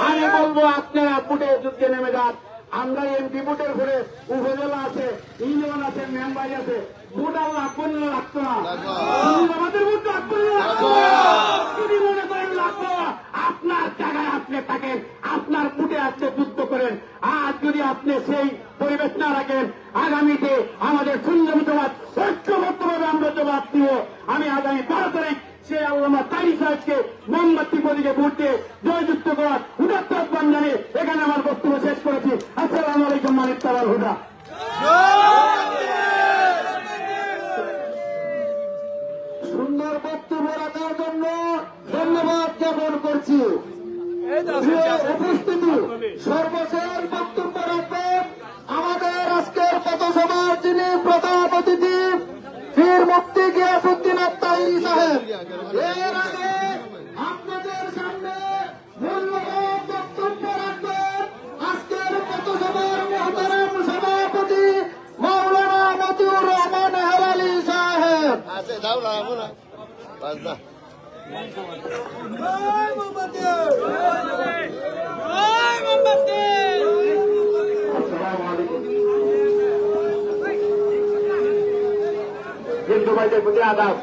আমি বলবো আপনারা বুটে যুদ্ধে নেমে যান। আমরা এমপি বুটের ঘুরে উপজেলা আছে, ইউনিয়ন আছে, মেম্বার আছে, বুট আর লাগবো না লাগতো না, আমাদের বুট লাগবো না যদি মনে করেন লাগবো, আপনার জায়গায় আপনি থাকেন, আপনার বুটে আসতে যুদ্ধ করেন। আর যদি আপনি সেই পরিবেশ না রাখেন, আগামীতে আমাদের সুন্দরভাবে ঐক্যবদ্ধভাবে আমরা জবাব দিব। আমি আগামী 12 তারিখ সে আল্লামা তারি সাহেবকে মোমবাতি প্রতীকে ভোট দিয়ে জয়যুক্ত করার উদাত্ত আহ্বান জানিয়ে এখানে আমার বক্তব্য শেষ করেছি। আসসালামু আলাইকুম। মানিক তালাল হুদা। সুন্দর বক্তব্য রাখার জন্য ধন্যবাদ জ্ঞাপন করছি। উপস্থিতি সর্বশেষ বক্তব্য রাখবেন আমাদের আজকের পথসভার যিনি প্রধান অতিথি পীর মুফতি গিয়াসউদ্দিন আত-তাহিরি সাহেব। এর আগে আপনাদের সামনে মূল্যবান বক্তব্য রাখবেন আজকের পথসভার মহতারাম সভাপতি মাওলানা মতিউর রহমান হেলালি সাহেব। হিন্দু ভাইদের প্রতি আদাব।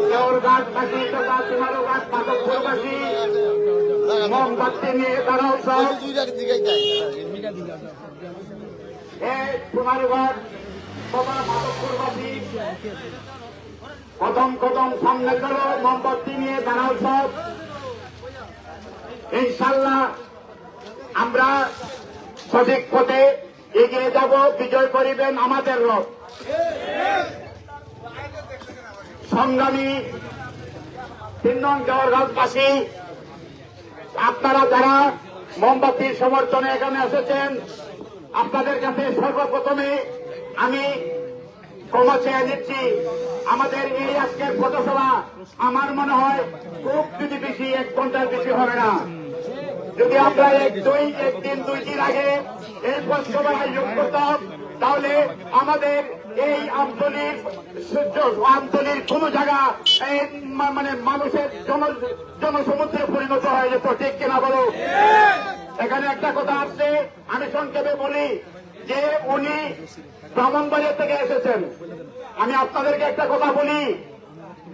দেওরঘাটবাসী তথা কুমারঘাট মাধবপুরবাসী মোমবাতি নিয়ে দাঁড়াও সব। কুমারঘাট তথা মাধবপুরবাসী কদম কদম সামনে চলো, মোমবাতি নিয়ে দাঁড়াও সব। ইনশাল্লাহ আমরা সঠিক পথে এগিয়ে যাব, বিজয় করিবেন আমাদের রব। সংগ্রামী 3 নং দেওরঘাটবাসী, আপনারা যারা মোমবাতির সমর্থনে এখানে এসেছেন, আপনাদের কাছে সর্বপ্রথমে আমি ক্ষমা চেয়ে নিচ্ছি। আমাদের এই আজকের পথসভা আমার মনে হয় খুব যদি বেশি 1 ঘন্টার বেশি হবে না। যদি আমরা একদিন 2 দিন আগে এই পথসভায় আয়োজন করতাম, তাহলে আমাদের এই আঞ্চলিক কোন জায়গা মানে মানুষের জনসমুদ্রে পরিণত হয়ে যেত, ঠিক কিনা বলো? এখানে একটা কথা আসছে, আমি সংক্ষেপে বলি যে উনি ব্রাহ্মণবাড়িয়া থেকে এসেছেন। আমি আপনাদেরকে একটা কথা বলি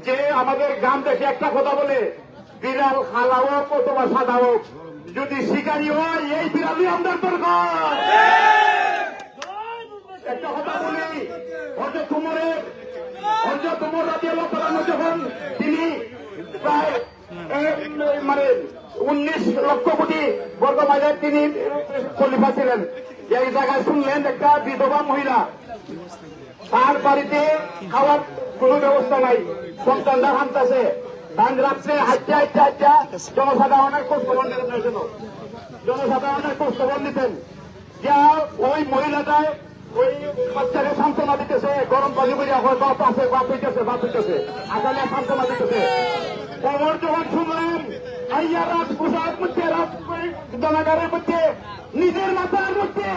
যে আমাদের গ্রাম দেশে একটা কথা বলে, বিড়াল খালা হোক অথবা সাদা হোক, যদি শিকারী হয় এই বিড়ালই আমাদের দরকার। একটা কথা বলি, হযরত উমর রাদিয়াল্লাহু তাআলা যখন তিনি প্রায় 19 লক্ষ কোটি বর্গ মাইলের তিনি খলিফা ছিলেন, এই জায়গায় শুনলেন একটা বিধবা মহিলা, তার বাড়িতে খাওয়ার কোন ব্যবস্থা নাই, সন্তানরা হানতেছে, তাই রাত্রে হাইটা জনসাধারণের খোঁজখবর নিতেন। যা ওই মহিলাটায় ওই বাচ্চাকে সান্ত্বনা দিতেছে, গরম পানি করে বাপ আছে, বাপ হইতেছে আসলে সান্ত্বনা দিতেছে। ওমর যখন শুনলেন আইয়া রাত পোশাক মধ্যে জনাগারের মধ্যে নিজের মাথার মধ্যে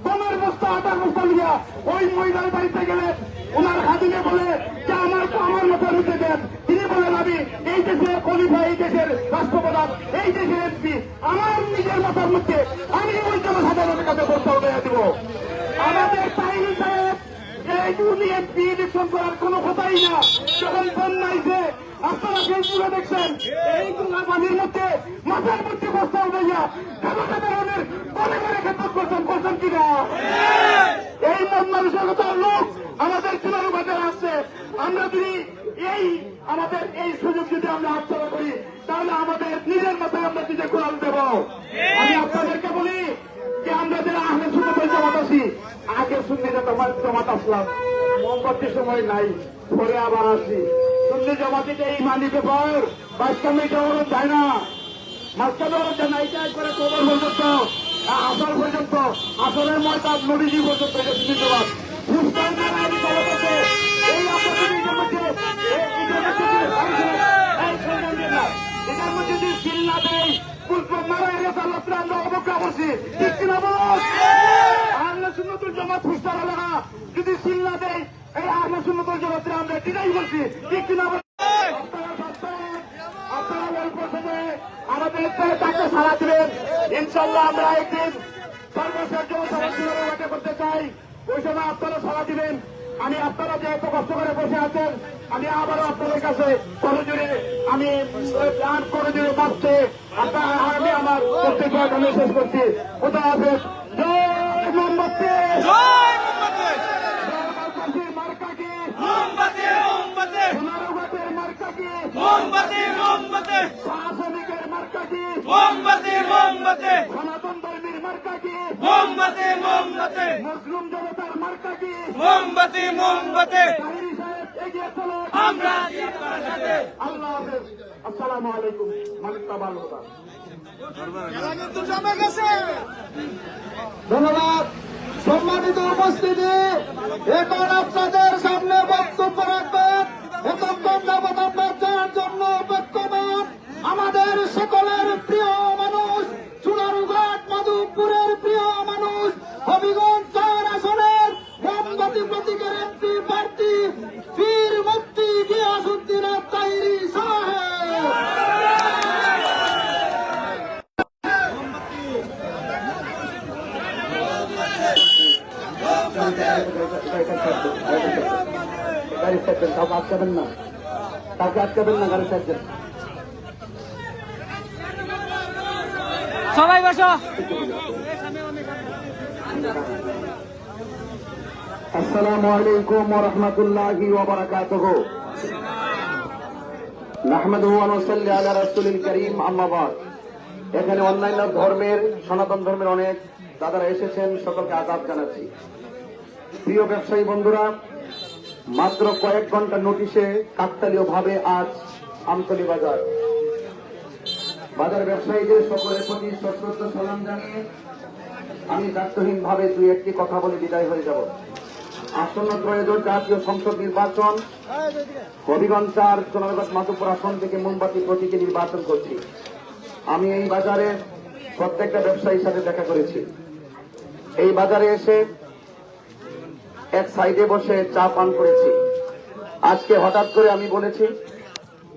বোনের বস্তা আটার বস্তা নিয়ে ওই মহিলার বাড়িতে গেলেন, ওনার খাদিমে বলে যে আমার মাথার মধ্যে দেন। তিনি বলেন আমি এই দেশের খলিফা, এই দেশের রাষ্ট্রপ্রধান, এই দেশের এমপি, আমার নিজের মাথার মধ্যে আমি ওই জনসাধারণের কাছে বস্তা উঠে দিব। আমাদের তাহিরি সাহেব এই এমপি ইলেকশন করার কোন কথাই না। যখন বন্যাইছে আপনারা ফেসবুকে দেখছেন, এই পানির মধ্যে মাথার মধ্যে বস্তা উঠাইয়া জনসাধারণের ঘরে ঘরে খেদমত করছেন কিনা? এই মন মানসিকতা লোক আমাদের চুনারুঘাটে আসছে। আমরা যদি আমাদের এই সুযোগ যদি আমরা হাতছাড়া করি, তাহলে আমাদের নিজের মাথায় আমরা নিজে কোরআন দেব। আমি আপনাদেরকে বলি যে আমরা যারা আহলে সুন্নাত জামাত আছি, আগে সুন্নি জামাত আসলাম, মোমবাতির সময় নাই, পরে আবার আসি। সুন্নি জামাতিতে এই মানি পেপার বাস্তবে যাওয়ার যায় না, মাঝখানে নাই, একবারে কবর পর্যন্ত, আসর পর্যন্ত, আসরের ময়দান নদীজি পর্যন্ত সুন্নি জামাত। এই অপরাধীদের মধ্যে এটার মধ্যে যদি সিল না দেয়, মারা গেছে আমরা অবজ্ঞা করছি, ঠিক কিনা বল? আহলে সুন্নাতুল জামাত হুঁশিয়ার এলাকা যদি সিল না দেয়, এই আহলে সুন্নাত সমতল জগতের আমরা এটাই বলছি, ঠিক কিনা? আপনারা অল্প সময়ে আমাদের তাকে সারা দিবেন। ইনশাল্লাহ আমরা একদিন সর্বশেষ জনসভা করতে চাই, ওই সময় আপনারা সারা দিবেন। আমি আপনারা যে এত কষ্ট করে বসে আছেন, আমি আবারও আপনাদের কাছে করজোরে আমি করজোরে বাঁচতে আমি আমার প্রত্যেক আমি শেষ করছি। কোথায় হাফেজ। জয় মোহাম্মদ, জয় মার্কা কি, সোনারঘাটের মার্কা কি, শ্রমিকের মার্কা কি, সনাতন ধর্মীর মার্কা কি, মুসলিম জনতার মার্কা কি, তাহিরি সাহেব এগিয়ে চলো, আমরা আল্লাহ হাফেজ। আসসালামু আলাইকুম। মালিক তাবাল হোতা। ধন্যবাদ। সম্মানিত উপস্থিতি, এখন আপনাদের সামনে বক্তব্য রাখবেন এতক্ষণ যাবৎ আমরা যার জন্য অপেক্ষমান আমাদের সকলের প্রিয় মানুষ, চুনারুঘাট মাধবপুরের প্রিয় মানুষ, হবিগঞ্জ 4 আসনের মোমবাতি প্রতীকের এমপি প্রার্থী বীর মুফতি গিয়াসউদ্দিন তাহিরি সাহেব। গাড়ি চাচ্ছেন, কাউকে আটকাবেন না, কাউকে আটকাবেন না, গাড়ি চাচ্ছেন। সবাই বসো। আসসালামু আলাইকুম ওয়া রাহমাতুল্লাহি ওয়া বারাকাতুহু। নাহমাদুহু ওয়া নুসাল্লি আলা রাসূলিল কারীম, আম্মা বাদ। এখানে অন্যান্য ধর্মের, সনাতন ধর্মের অনেক দাদারা এসেছেন, সকলকে আদাব জানাচ্ছি। প্রিয় ব্যবসায়ী বন্ধুরা, মাত্র কয়েক ঘন্টা নোটিশে কাকতালীয় ভাবে আজ আমতলী বাজার ব্যবসায়ীদের সকলের প্রতি সশ্রদ্ধ সালাম জানিয়ে আমি দায়িত্বহীন ভাবে দুই একটি কথা বলে বিদায় হয়ে যাব। আসন্ন ত্রয়োদশ জাতীয় সংসদ নির্বাচন, হবিগঞ্জ 4 সোনারঘাট মাধবপুর আসন থেকে মোমবাতি প্রতীকে নির্বাচন করছি। আমি এই বাজারে প্রত্যেকটা ব্যবসায়ীর সাথে দেখা করেছি। এই বাজারে এসে এক সাইডে বসে চা পান করেছি। আজকে হঠাৎ করে আমি বলেছি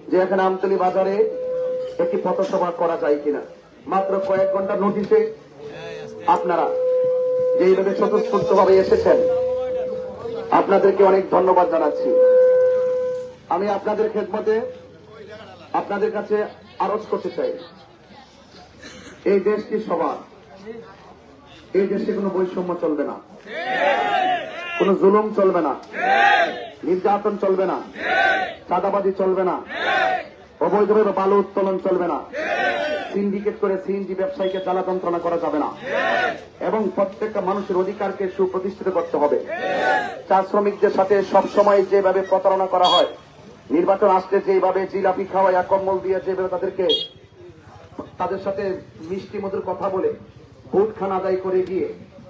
যে এখানে আমতলী বাজারে একটি পথসভা করা যায় কিনা। মাত্র কয়েক ঘন্টা নোটিশে আপনারা যেইভাবে স্বতঃস্ফূর্তভাবে এসেছেন, আপনাদেরকে অনেক ধন্যবাদ জানাচ্ছি। আমি আপনাদের খেদমতে আপনাদের কাছে আরজ করতে চাই, এই দেশটি সবার, এই দেশে কোনো বৈষম্য চলবে না, কোন জুলুম চলবে না, নির্যাতন চলবে না, চাঁদাবাজি চলবে না, অবৈধভাবে বালু উত্তোলন চলবে না, সিন্ডিকেট করে সিএনজি ব্যবসায়ীকে জ্বালা যন্ত্রণা করা যাবে না, এবং প্রত্যেকটা মানুষের অধিকারকে সুপ্রতিষ্ঠিত করতে হবে। চা শ্রমিকদের সাথে সবসময় যেভাবে প্রতারণা করা হয়, নির্বাচন আসতে যেভাবে জিলাপি খাওয়াইয়া কম্বল দিয়ে যেভাবে তাদের সাথে মিষ্টি মধুর কথা বলে ভোট খান আদায় করে গিয়ে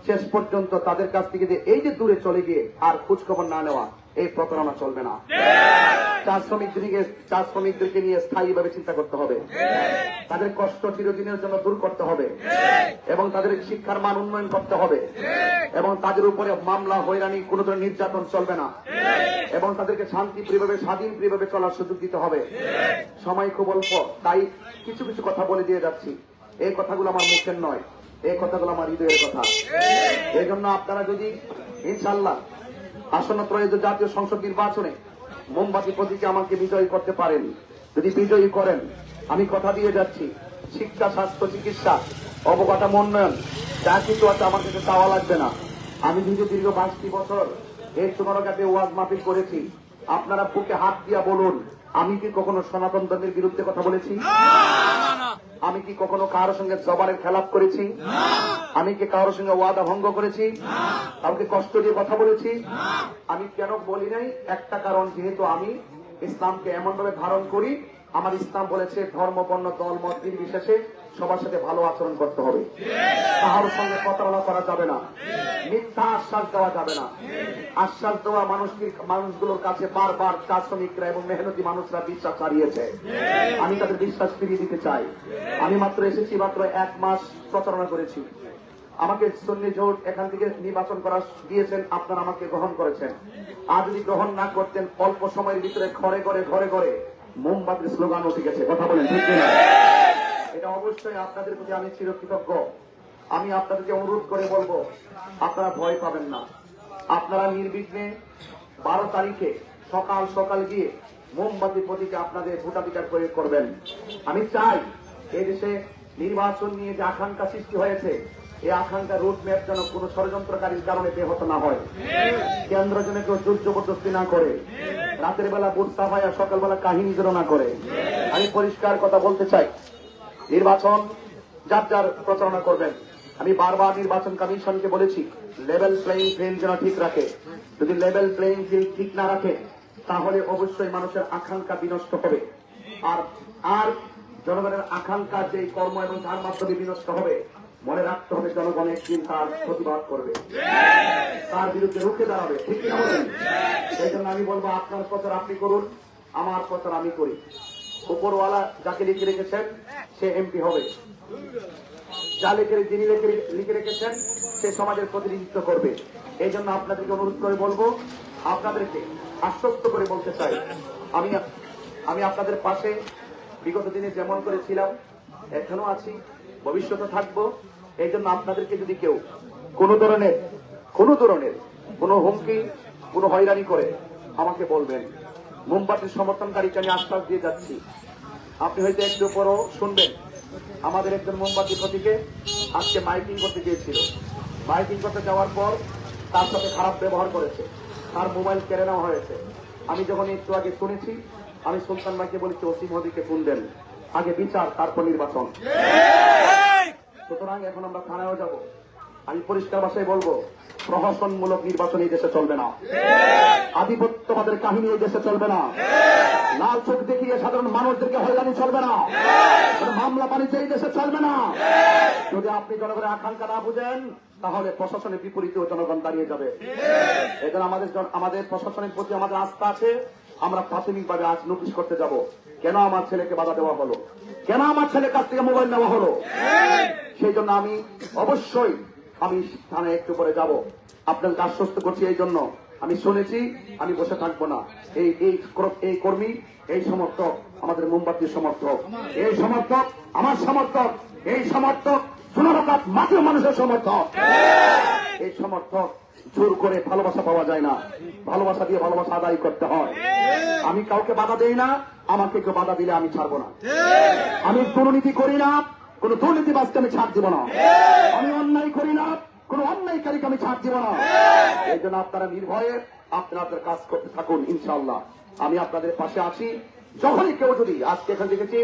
শেষ পর্যন্ত তাদের কাছ থেকে যে এই যে দূরে চলে গিয়ে আর খোঁজখবর না নেওয়া, এই প্রতারণা চলবে না। চা শ্রমিকদেরকে নিয়ে স্থায়ীভাবে চিন্তা করতে হবে, তাদের কষ্ট চিরদিনের জন্য দূর করতে হবে, এবং তাদের শিক্ষার মান উন্নয়ন করতে হবে, এবং তাদের উপরে মামলা হয়রানি কোন ধরনের নির্যাতন চলবে না, এবং তাদেরকে শান্তিপ্রিয়ভাবে স্বাধীনপ্রিয়ভাবে চলার সুযোগ দিতে হবে। সময় খুব অল্প, তাই কিছু কিছু কথা বলে দিয়ে যাচ্ছি। এই কথাগুলো আমার মুখের নয়, এই কথাগুলো আমার হৃদয়ের কথা। এই জন্য আপনারা যদি ইনশাআল্লাহ আসন্ন ত্রয়োদশ জাতীয় সংসদ নির্বাচনে মোমবাতি প্রতীকে আমাকে বিজয়ী করতে পারেন, যদি বিজয়ী করেন, আমি কথা দিয়ে যাচ্ছি, শিক্ষা, স্বাস্থ্য, চিকিৎসা, অবকাঠামো উন্নয়ন যা কিছু আছে আমার কাছে চাওয়া লাগবে না। আমি দীর্ঘ 22 বছর এই সোনারঘাটে ওয়াজ মাহফিল করেছি। আপনারা বুকে হাত দিয়া বলুন, আমি কি কখনো সনাতন ধর্মের বিরুদ্ধে কথা বলেছি? আমি কি কখনো কারোর সঙ্গে জবানের খেলাপ করেছি? আমি কি কারোর সঙ্গে ওয়াদা ভঙ্গ করেছি? কাউকে কষ্ট দিয়ে কথা বলেছি? আমি কেন বলি নাই? একটা কারণ, যেহেতু আমি ইসলামকে এমন ভাবে ধারণ করি, আমার ইসলাম বলেছে ধর্ম, বর্ণ, দল, মত নির্বিশেষে সবার সাথে ভালো আচরণ করতে হবে, কারোর সঙ্গে প্রতারণা করা যাবে না, মিথ্যা আশ্বাস দেওয়া যাবে না। আশ্বাস দেওয়া মানুষগুলোর কাছে বারবার চা শ্রমিকরা এবং মেহনতি মানুষরা বিশ্বাস হারিয়েছে। আমি তাদের বিশ্বাস ফিরিয়ে দিতে চাই। আমি মাত্র এসেছি, মাত্র 1 মাস প্রচারণা করেছি। আমাকে সুন্নি জোট এখান থেকে নির্বাচন করা দিয়েছেন, আপনারা আমাকে গ্রহণ করেছেন। আর যদি গ্রহণ না করতেন, অল্প সময়ের ভিতরে ঘরে ঘরে ঘরে ঘরে মোমবাতির স্লোগান উঠে গেছে। কথা বলেন ঠিক কিনা? এটা অবশ্যই আপনাদের প্রতি আমি চিরকৃতজ্ঞ। আমি আপনাদেরকে অনুরোধ করে বলবো, আপনারা ভয় পাবেন না। আপনারা নির্বিঘ্নে 12 তারিখে সকাল সকাল গিয়ে মোমবাতি প্রতীকে আপনাদের ভোটাধিকার প্রয়োগ করবেন। আমি চাই এই দেশে নির্বাচন নিয়ে যে আকাঙ্ক্ষা সৃষ্টি হয়েছে, এই আকাঙ্ক্ষা রুট ম্যাপ যেন কোন ষড়যন্ত্রকারীর কারণে ব্যাহত না হয়। কেন্দ্র যেন কেউ জোর জবরদস্তি না করে, রাতের বেলা বুট সাফাই আর সকালবেলা কাহিনী যেন না করে। আমি পরিষ্কার কথা বলতে চাই, নির্বাচন যার যার প্রচারণা করবেন। আমি বারবার নির্বাচন কমিশনকে বলেছি, লেভেল প্লেইং ফিল্ড যেন ঠিক রাখে। যদি লেভেল প্লেইং ফিল্ড ঠিক না রাখে, তাহলে অবশ্যই মানুষের আকাঙ্ক্ষা বিনষ্ট হবে। আর জনগণের আকাঙ্ক্ষা যে কর্ম এবং তার মাধ্যমে বিনষ্ট হবে, মনে রাখতে হবে জনগণ একদিন তার প্রতিবাদ করবে, তার বিরুদ্ধে রুখে দাঁড়াবে। ঠিক কিনা বলেন? সেই জন্য আমি বলবো, আপনার প্রচার আপনি করুন, আমার প্রচার আমি করি। উপরওয়ালা যাকে লিখে রেখেছেন সে এমপি হবে, যা যিনি লিখে রেখেছেন সে সমাজের প্রতিনিধিত্ব করবে। এই জন্য আপনাদেরকে অনুরোধ করে বলবো, আপনাদেরকে আশ্বস্ত করে বলতে চাই, আমি আপনাদের পাশে বিগত দিনে যেমন করেছিলাম এখনো আছি, ভবিষ্যতে থাকবো। এই জন্য আপনাদেরকে যদি কেউ কোন ধরনের কোন হুমকি, কোন হয়রানি করে আমাকে বলবেন। মোমবাতির সমর্থনকারীকে আমি আশ্বাস দিয়ে যাচ্ছি, আপনি হয়তো একটু পরও শুনবেন, আমাদের একজন মোমবাতি প্রতীকে আজকে মাইকিং করতে গিয়েছিল। মাইকিং করতে যাওয়ার পর তার সাথে খারাপ ব্যবহার করেছে, তার মোবাইল কেড়ে নেওয়া হয়েছে। আমি যখন একটু আগে শুনেছি, আমি সুলতান ভাইকে বলেছি ওসি মোদীকে ফোন দেন, আগে বিচার তারপর নির্বাচন। সুতরাং এখন আমরা থানায়ও যাব। আমি পরিষ্কার ভাষায় বলবো, প্রহসনমূলক নির্বাচন এই দেশে চলবে না, আধিপত্যবাদের কাহিনী এই দেশে চলবে না, লাল চোখ দেখিয়ে সাধারণ মানুষদেরকে হয়রানি চলবে না, মামলা বাণিজ্য এই দেশে চলবে না। যদি আপনি জনগণের আকাঙ্ক্ষা না বুঝেন, তাহলে প্রশাসনের বিপরীতেও জনগণ দাঁড়িয়ে যাবে। এজন্য আমাদের প্রশাসনের প্রতি আমাদের আস্থা আছে। আমরা প্রাথমিকভাবে আজ নোটিশ করতে যাব, কেন আমার ছেলেকে বাধা দেওয়া হলো, কেন আমার ছেলের কাছ থেকে মোবাইল নেওয়া হলো। সেই জন্য আমি অবশ্যই থানায় একটু পরে যাব। আপনাদেরকে আশ্বস্ত করছি, এই জন্য আমি শুনেছি, আমি বসে থাকবো না। এই কর্মী, এই সমর্থক আমাদের মোমবাতির সমর্থক, এই সমর্থক আমার সমর্থক, এই সমর্থক সোনারকাত মাটির মানুষের সমর্থক। এই সমর্থক জোর করে ভালোবাসা পাওয়া যায় না, ভালোবাসা দিয়ে ভালোবাসা আদায় করতে হয়। আমি কাউকে বাধা দেই না, আমাকে কেউ বাধা দিলে আমি ছাড়বো না। আমি দুর্নীতি করি না, কোন দুর্নীতিবাজকে আমি ছাড় দিব না। আমি অন্যায় করি না, কোন অন্যায়কারীকে আমি ছাড় দিব না। এই জন্য আপনারা নির্ভয়ে আপনাদের কাজ করতে থাকুন, ইনশাআল্লাহ আমি আপনাদের পাশে আছি। যখনই কেউ যদি, আজকে এখানে দেখেছি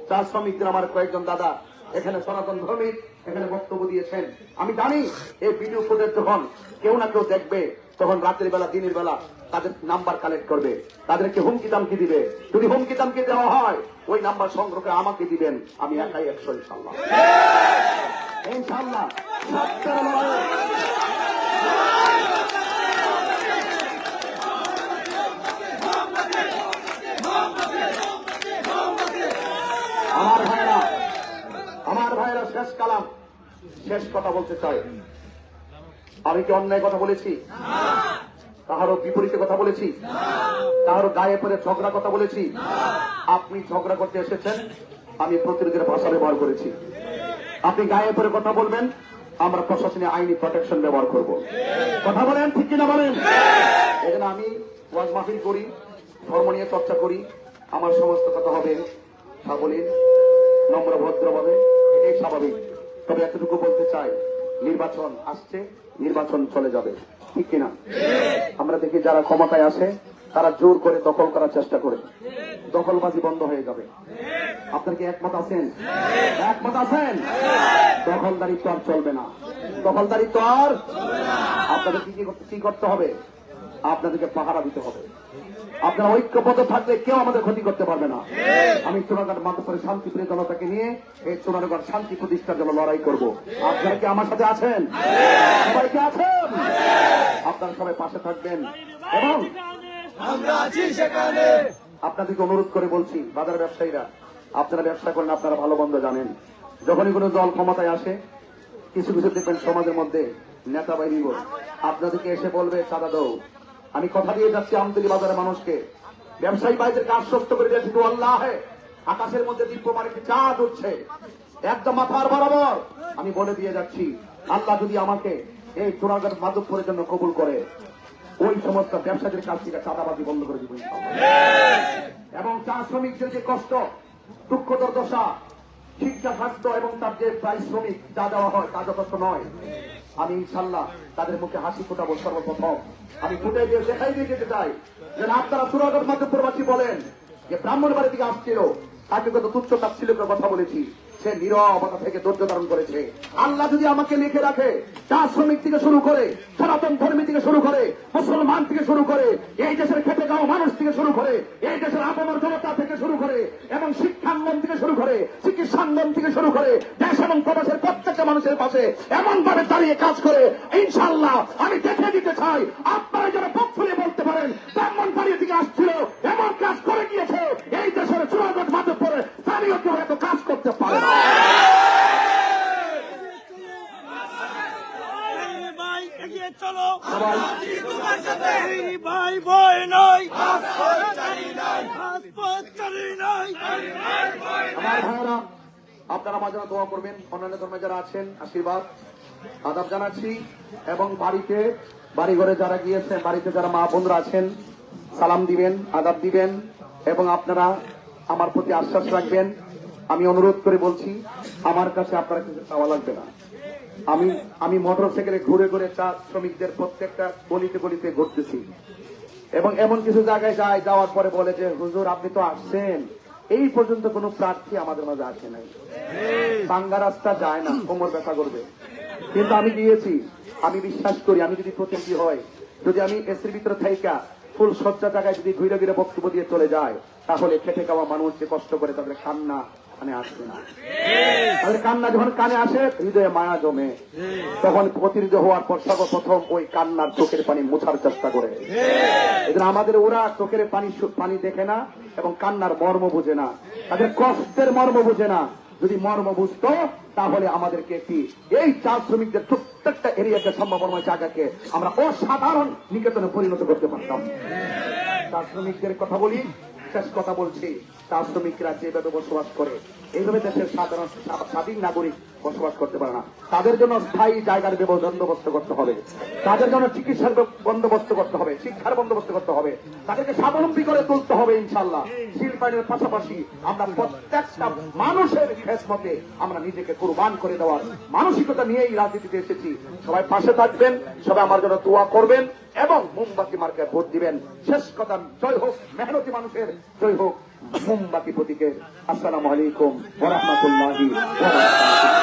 চা শ্রমিকদের আমার কয়েকজন দাদা এখানে সনাতন ধর্মী এখানে বক্তব্য দিয়েছেন। আমি জানি এই ভিডিও ফুটেজ যখন কেউ না কেউ দেখবে, তখন রাতের বেলা দিনের বেলা তাদের নাম্বার কালেক্ট করবে, তাদেরকে হুমকি দামকি দিবে। যদি হুমকি দামকি দেওয়া হয়, ওই নাম্বার সংগ্রহ করে আমাকে দিবেন, আমি একাই 100 ইনশাআল্লাহ। ইনশাআল্লাহ সত্যের লড়াই। আমার ভাইরা শেষ কালাম, শেষ কথা বলতে চাই। আমি কি অন্যায় কথা বলেছি? কাহারও বিপরীতে কথা বলেছি? কাহারও গায়ে পড়ে ঝগড়া কথা বলেছি? আপনি ঝগড়া করতে এসেছেন, আমি প্রতিরোধের ভাষা ব্যবহার করেছি। আপনি গায়ে পড়ে কথা বলবেন, আমরা প্রশাসনে আইনি প্রোটেকশন ব্যবহার করব। কথা বলেন ঠিক কিনা বলেন? এই জন্য আমি ওয়াজ মাহফিল করি, ধর্ম নিয়ে চর্চা করি, আমার সমস্ত কথা হবে সাবলীল, নম্র ভদ্রভাবে, এটাই স্বাভাবিক। তবে এতটুকু বলতে চাই, নির্বাচন আসছে, নির্বাচন চলে যাবে, ঠিক কিনা? আমরা দেখি যারা ক্ষমতায় আসে তারা জোর করে দখল করার চেষ্টা করে, দখলবাজি বন্ধ হয়ে যাবে। আপনার কি একমত আছেন? একমত আছেন? দখলদারি তো আর চলবে না, দখলদারি তো আর। আপনাদের কি করতে হবে? আপনাদেরকে পাহারা দিতে হবে। আপনারা ঐক্যবদ্ধ থাকলে কেউ আমাদের ক্ষতি করতে পারবে না। আমি চুনারগড় মাতপুরে শান্তিপ্রিয় জনতাকে নিয়ে এই চুনারগড় শান্তি প্রতিষ্ঠার জন্য লড়াই করব। আপনারা কি আমার সাথে আছেন? সবাই কি আছেন? আপনারা সবাই পাশে থাকবেন এবং আমরা আছি সেখানে। আপনাদেরকে অনুরোধ করে বলছি, বাজার ব্যবসায়ীরা, আপনারা ব্যবসা করেন, আপনারা ভালো মন্দ জানেন। যখনই কোনো দল ক্ষমতায় আসে, কিছু কিছু দেখবেন সমাজের মধ্যে নেতা বাহিনী আপনাদেরকে এসে বলবে চাঁদা দাও। আমি কথা দিয়ে যাচ্ছি আমতলী বাজারের মানুষকে, ব্যবসায়ী ভাইদেরকে আশ্বস্ত করে দিয়েছি তো আল্লাহ আকাশের মধ্যে দীপ্যমান একটি চাঁদ উঠছে একদম মাথার বরাবর। আমি বলে দিয়ে যাচ্ছি আল্লাহ যদি আমাকে এই চোরাঘাট মাধবপুরের জন্য কবুল করে, ওই সমস্ত ব্যবসায়ীদের কাছ থেকে চাঁদাবাজি বন্ধ করে দিব এবং চা শ্রমিকদের যে কষ্ট, দুঃখ দুর্দশা, শিক্ষা খাদ্য এবং তার যে পারিশ্রমিক যা দেওয়া হয় তা যথেষ্ট নয়। আমি ইনশাল্লাহ তাদের মুখে হাসি ফোটাবো সর্বপ্রথম। আমি ফুটে দিয়ে দেখাই দিয়ে যেতে চাই যে আপনারা চোরাঘাট মাধবপুরবাসী বলেন যে ব্রাহ্মণবাড়ি থেকে আসছিল, তাকে কত তুচ্ছ তাচ্ছিল্যের কথা বলেছি, সে নীরবতা থেকে ধৈর্য ধারণ করেছে। আল্লাহ যদি আমাকে লিখে রাখে, চা শ্রমিক থেকে শুরু করে, সনাতন ধর্মী থেকে শুরু করে, মুসলমান থেকে শুরু করে, এই দেশের খেটে খাওয়া মানুষ থেকে শুরু করে, এই দেশের আপামর জনতা থেকে শুরু করে, এবং শিক্ষাঙ্গন থেকে শুরু করে, চিকিৎসাঙ্গন থেকে শুরু করে, দেশ এবং প্রবাসের প্রত্যেকটা মানুষের পাশে এমন ভাবে দাঁড়িয়ে কাজ করে ইনশাআল্লাহ আমি দেখে দিতে চাই। আপনারা যারা পথ ফুলিয়ে বলতে পারেন ব্রাহ্মণবাড়ি থেকে আসছিল, এমন কাজ করে গিয়েছে, এই দেশের চূড়াগত মাধবপুরে স্থানীয় কেউ এত কাজ করতে পারে না। চলো ভাই ভয় নয়, আমার ভাইয়েরা, আপনারা আমার জন্য দোয়া করবেন। অন্যান্য ধর্মে যারা আছেন আশীর্বাদ আদাব জানাচ্ছি, এবং বাড়ি ঘরে যারা গিয়েছেন, বাড়িতে যারা মা বোনরা আছেন সালাম দিবেন, আদাব দিবেন, এবং আপনারা আমার প্রতি আশ্বাস রাখবেন। আমি অনুরোধ করে বলছি, আমার কাছে আপনারা কিছু চাওয়া লাগবে না। আমি মোটরসাইকেলে ঘুরে ঘুরে চা শ্রমিকদের প্রত্যেকটা গলিতে গলিতে ঘুরতেছি, এবং এমন কিছু জায়গায় যাওয়ার পরে বলে যে হুজুর আপনি তো আসছেন, এই পর্যন্ত কোন প্রার্থী আমাদের মাঝে আসে নাই, বাঙ্গা রাস্তা যায় না, কোমর ব্যথা করবে। কিন্তু আমি গিয়েছি, আমি বিশ্বাস করি আমি যদি প্রতিনিধি হয়, যদি আমি এসির ভিতরে থাইকা ফুল সজ্জা জায়গায় যদি ঘুরে ঘুরে বক্তব্য দিয়ে চলে যায়, তাহলে খেটে খাওয়া মানুষ যে কষ্ট করে তাদের কান্না কানে আসবে না। তাদের কান্না যখন কানে আসে হৃদয়ে মায়া জমে, তখন প্রতিনিধি হওয়ার পর সর্বপ্রথম ওই কান্নার চোখের পানি মোছার চেষ্টা করে। এজন্য আমাদের ওরা চোখের পানি দেখে না এবং কান্নার মর্ম বুঝে না, তাদের কষ্টের মর্ম বুঝে না। যদি মর্ম বুঝতো তাহলে আমাদেরকে একটি এই চা শ্রমিকদের প্রত্যেকটা এরিয়াতে সম্ভাবনাময় জায়গাকে আমরা অসাধারণ নিকেতনে পরিণত করতে পারতাম। চা শ্রমিকদের কথা বলি, শেষ কথা বলছি, চা শ্রমিকরা যেভাবে বসবাস করে এইভাবে দেশের সাধারণ স্বাধীন নাগরিক বসবাস করতে পারে না। তাদের জন্য স্থায়ী জায়গার বন্দোবস্ত করতে হবে, তাদের জন্য চিকিৎসার বন্দোবস্ত করতে হবে, শিক্ষার বন্দোবস্ত করতে হবে, তাদেরকে স্বাবলম্বী করে তুলতে হবে। ইনশাআল্লাহ শিল্পায়নের পাশাপাশি আমরা প্রত্যেকটা মানুষের খেদমতে আমরা নিজেকে কুরবান করে দেওয়ার মানসিকতা নিয়েই রাজনীতিতে এসেছি। সবাই পাশে থাকবেন, সবাই আমার জন্য দোয়া করবেন এবং মোমবাতি মার্কায় ভোট দিবেন। শেষ কথা, জয় হোক মেহনতি মানুষের, জয় হোক মোমবাতি প্রতীকের। আসসালামু আলাইকুম ওয়া রাহমাতুল্লাহি ওয়া বারাকাতুহু।